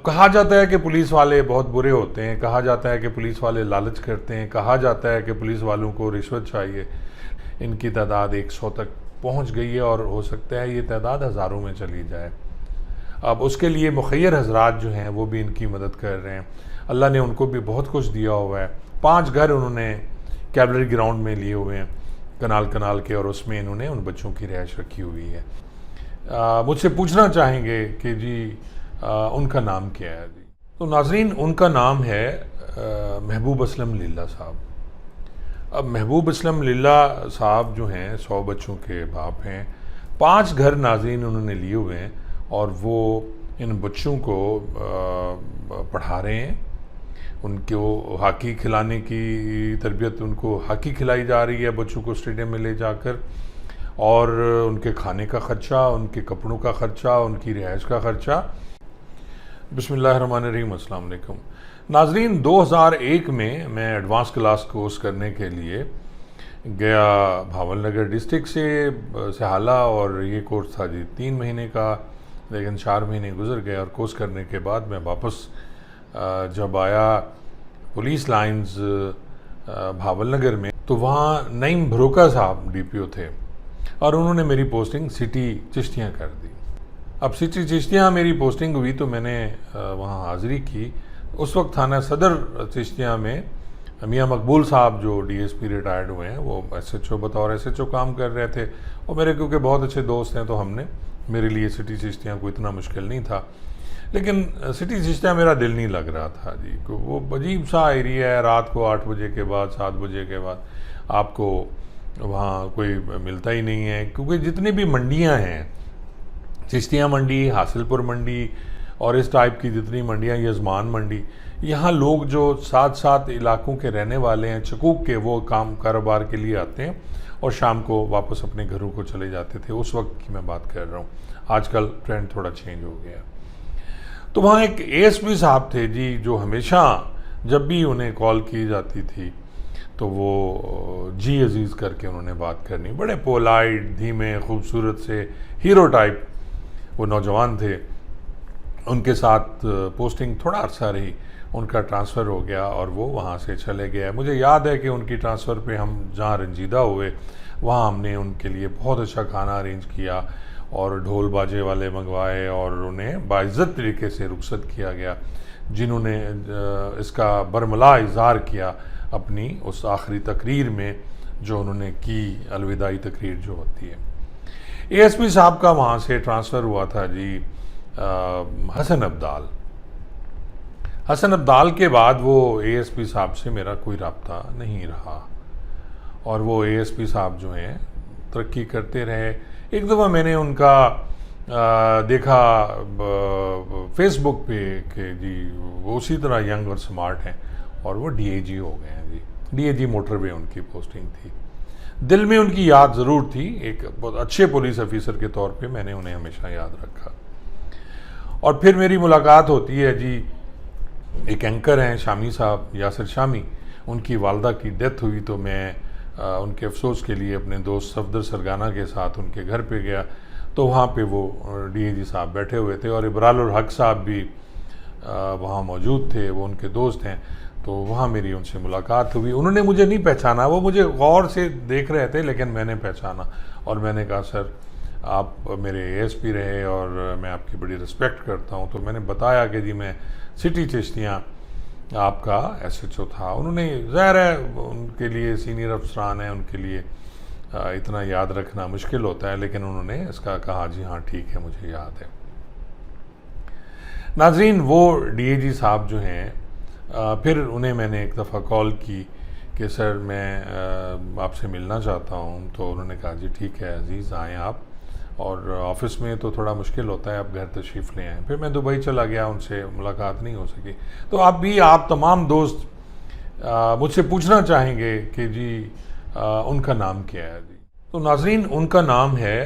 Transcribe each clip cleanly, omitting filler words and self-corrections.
कहा जाता है कि पुलिस वाले बहुत बुरे होते हैं, कहा जाता है कि पुलिस वाले लालच करते हैं, कहा जाता है कि पुलिस वालों को रिश्वत चाहिए। इनकी तादाद 100 तक पहुंच गई है और हो सकता है ये तादाद हज़ारों में चली जाए। अब उसके लिए मुखय्यर हजरात जो हैं वो भी इनकी मदद कर रहे हैं। अल्लाह ने उनको भी बहुत कुछ दिया हुआ है। 5 घर उन्होंने कैवलरी ग्राउंड में लिए हुए हैं कनाल के, और उसमें इन्होंने उन बच्चों की रिहाइश रखी हुई है। मुझसे पूछना चाहेंगे कि जी उनका नाम क्या है जी? तो नाजरीन, उनका नाम है महबूब असलम लिल्ला साहब। अब महबूब असलम लिल्ला साहब जो हैं 100 बच्चों के बाप हैं। 5 घर नाजरीन उन्होंने लिए हुए हैं और वो इन बच्चों को पढ़ा रहे हैं। उनको हॉकी खिलाने की तरबियत, उनको हॉकी खिलाई जा रही है बच्चों को स्टेडियम में ले जाकर, और उनके खाने का ख़र्चा, उनके कपड़ों का ख़र्चा, उनकी रिहाइश का ख़र्चा। बिस्मिल्लाहिर्रहमानिर्रहीम, अस्सलाम वालेकुम नाजरीन। 2001 में मैं एडवांस क्लास कोर्स करने के लिए गया भावल नगर डिस्ट्रिक्ट से सहाला, और ये कोर्स था जी 3 महीने का, लेकिन 4 महीने गुजर गए। और कोर्स करने के बाद मैं वापस जब आया पुलिस लाइंस भावल नगर में, तो वहाँ नईम भरोका साहब DPO थे और उन्होंने मेरी पोस्टिंग सिटी चिश्तियाँ कर दी। अब सिटी चिश्तियाँ मेरी पोस्टिंग हुई तो मैंने वहाँ हाज़िरी की। उस वक्त थाना सदर चिश्तियाँ में मियाँ मकबूल साहब जो DSP रिटायर्ड हुए हैं, वो SHO बतौर SHO काम कर रहे थे, और मेरे क्योंकि बहुत अच्छे दोस्त हैं तो मेरे लिए सिटी चिश्तियाँ को इतना मुश्किल नहीं था। लेकिन सिटी चिश्तियाँ मेरा दिल नहीं लग रहा था जी। वो अजीब सा एरिया है, रात को 8 बजे के बाद, 7 बजे के बाद आपको वहाँ कोई मिलता ही नहीं है, क्योंकि जितनी भी मंडियाँ हैं, चिश्तियाँ मंडी, हासिलपुर मंडी और इस टाइप की जितनी मंडियाँ, यजमान मंडी, यहाँ लोग जो 7 इलाकों के रहने वाले हैं चकूक के, वो काम कारोबार के लिए आते हैं और शाम को वापस अपने घरों को चले जाते थे। उस वक्त की मैं बात कर रहा हूँ। आजकल ट्रेंड थोड़ा चेंज हो गया। तो वहाँ एक ASP साहब थे जी, जो हमेशा जब भी उन्हें कॉल की जाती थी तो वो जी अजीज़ करके उन्होंने बात करनी। बड़े पोलाइट, धीमे, खूबसूरत से हीरो टाइप वो नौजवान थे। उनके साथ पोस्टिंग थोड़ा अर्सा रही, उनका ट्रांसफ़र हो गया और वो वहाँ से चले गए। मुझे याद है कि उनकी ट्रांसफ़र पे हम जहाँ रंजीदा हुए, वहाँ हमने उनके लिए बहुत अच्छा खाना अरेंज किया और ढोल बाजे वाले मंगवाए और उन्हें बाइज़्ज़त तरीके से रुखसत किया गया, जिन्होंने इसका बरमला इज़हार किया अपनी उस आखिरी तकरीर में जो उन्होंने की, अलविदाई तकरीर जो होती है। ASP साहब का वहाँ से ट्रांसफ़र हुआ था जी हसन अब्दाल। हसन अब्दाल के बाद वो ASP साहब से मेरा कोई रब्ता नहीं रहा और वो ASP साहब जो हैं तरक्की करते रहे। एक दफ़ा मैंने उनका देखा फेसबुक पे कि जी वो उसी तरह यंग और स्मार्ट हैं और वो DAG हो गए हैं जी। DAG मोटरवे उनकी पोस्टिंग थी। दिल में उनकी याद ज़रूर थी, एक बहुत अच्छे पुलिस ऑफिसर के तौर पे मैंने उन्हें हमेशा याद रखा। और फिर मेरी मुलाकात होती है जी, एक एंकर हैं शामी साहब, यासिर शामी, उनकी वालदा की डेथ हुई तो मैं उनके अफसोस के लिए अपने दोस्त सफदर सरगाना के साथ उनके घर पे गया। तो वहाँ पे वो DAG साहब बैठे हुए थे और इबरारुल हक साहब भी वहाँ मौजूद थे, वो उनके दोस्त हैं। तो वहाँ मेरी उनसे मुलाकात हुई। उन्होंने मुझे नहीं पहचाना, वो मुझे गौर से देख रहे थे, लेकिन मैंने पहचाना और मैंने कहा सर आप मेरे ASP रहे और मैं आपकी बड़ी रिस्पेक्ट करता हूँ। तो मैंने बताया कि जी मैं सिटी चिश्तियाँ आपका SHO था। उन्होंने, ज़ाहिर है उनके लिए सीनियर अफसरान हैं, उनके लिए इतना याद रखना मुश्किल होता है, लेकिन उन्होंने इसका कहा जी हाँ ठीक है, मुझे याद है। नाजरीन, वो DAG साहब जो हैं, फिर उन्हें मैंने एक दफ़ा कॉल की कि सर मैं आपसे मिलना चाहता हूँ। तो उन्होंने कहा जी ठीक है अज़ीज़, आएँ आप, और ऑफ़िस में तो थोड़ा मुश्किल होता है, आप घर तशरीफ़ ले आएँ। फिर मैं दुबई चला गया, उनसे मुलाकात नहीं हो सकी। तो आप तमाम दोस्त मुझसे पूछना चाहेंगे कि जी उनका नाम क्या है जी? तो नाजरीन, उनका नाम है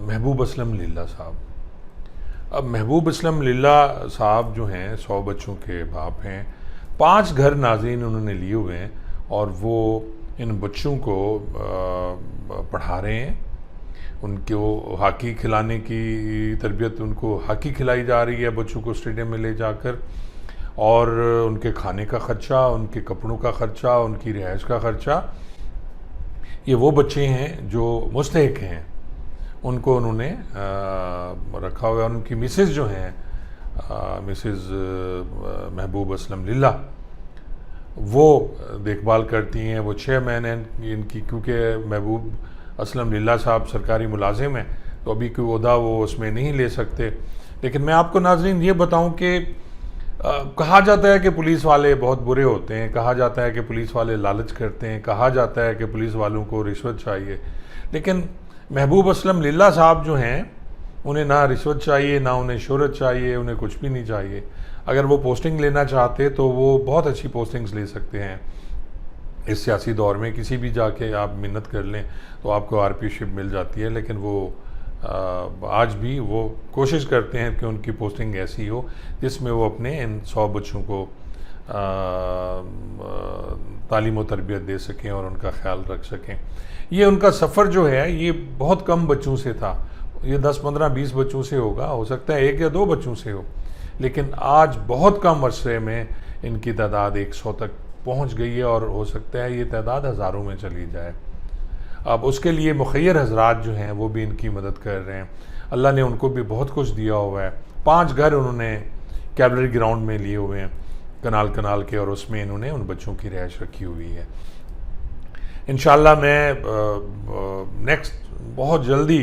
महबूब असलम लिल्ला साहब। अब महबूब असलम लिल्ला साहब जो हैं 100 बच्चों के बाप हैं। 5 घर नाज़रीन उन्होंने लिए हुए हैं और वो इन बच्चों को पढ़ा रहे हैं। उनको हॉकी खिलाने की तरबियत, उनको हॉकी खिलाई जा रही है बच्चों को स्टेडियम में ले जाकर, और उनके खाने का ख़र्चा, उनके कपड़ों का ख़र्चा, उनकी रिहाइश का ख़र्चा, ये वो बच्चे हैं जो मुस्तहिक हैं, उनको उन्होंने रखा हुआ है। उनकी मिसेज़ जो हैं, मिसेज़ महबूब असलम लिल्ला, वो देखभाल करती हैं। वो 6 महीने इनकी, क्योंकि महबूब असलम लिल्ला साहब सरकारी मुलाजिम हैं तो अभी कोई ओहदा वो उसमें नहीं ले सकते। लेकिन मैं आपको नाज़रीन ये बताऊं कि कहा जाता है कि पुलिस वाले बहुत बुरे होते हैं, कहा जाता है कि पुलिस वाले लालच करते हैं, कहा जाता है कि पुलिस वालों को रिश्वत चाहिए, लेकिन महबूब असलम लिल्ला साहब जो हैं उन्हें ना रिश्वत चाहिए, ना उन्हें शोहरत चाहिए, उन्हें कुछ भी नहीं चाहिए। अगर वो पोस्टिंग लेना चाहते तो वो बहुत अच्छी पोस्टिंग्स ले सकते हैं। इस सियासी दौर में किसी भी जाके आप मिन्नत कर लें तो आपको आरपीशिप मिल जाती है, लेकिन वो आज भी वो कोशिश करते हैं कि उनकी पोस्टिंग ऐसी हो जिसमें वो अपने इन 100 बच्चों को तालीम व तरबियत दे सकें और उनका ख्याल रख सकें। ये उनका सफ़र जो है ये बहुत कम बच्चों से था, ये 10, 15, 20 बच्चों से होगा, हो सकता है 1 या 2 बच्चों से हो, लेकिन आज बहुत कम अरसे में इनकी तादाद 100 तक पहुंच गई है और हो सकता है ये तादाद हज़ारों में चली जाए। अब उसके लिए मुखय्यर हजरात जो हैं वो भी इनकी मदद कर रहे हैं। अल्लाह ने उनको भी बहुत कुछ दिया हुआ है। 5 घर उन्होंने कैवलरी ग्राउंड में लिए हुए हैं, कनाल के, और उसमें इन्होंने उन बच्चों की रिहाइश रखी हुई है। इंशाअल्लाह मैं नेक्स्ट बहुत जल्दी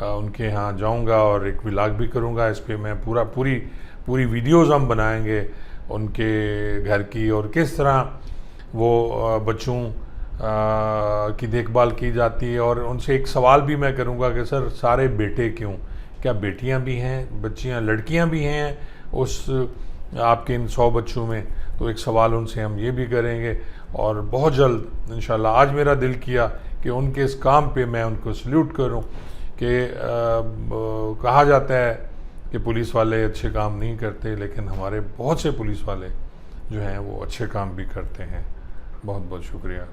उनके यहाँ जाऊंगा और एक व्लॉग भी करूंगा। इस पे मैं पूरी वीडियोज़ हम बनाएंगे उनके घर की, और किस तरह वो बच्चों की देखभाल की जाती है। और उनसे एक सवाल भी मैं करूंगा कि सर सारे बेटे क्यों, क्या बेटियां भी हैं, बच्चियां, लड़कियां भी हैं उस आपके इन 100 बच्चों में? तो एक सवाल उनसे हम ये भी करेंगे। और बहुत जल्द इंशाल्लाह, आज मेरा दिल किया कि उनके इस काम पे मैं उनको सल्यूट करूं कि कहा जाता है कि पुलिस वाले अच्छे काम नहीं करते, लेकिन हमारे बहुत से पुलिस वाले जो हैं वो अच्छे काम भी करते हैं। बहुत बहुत शुक्रिया।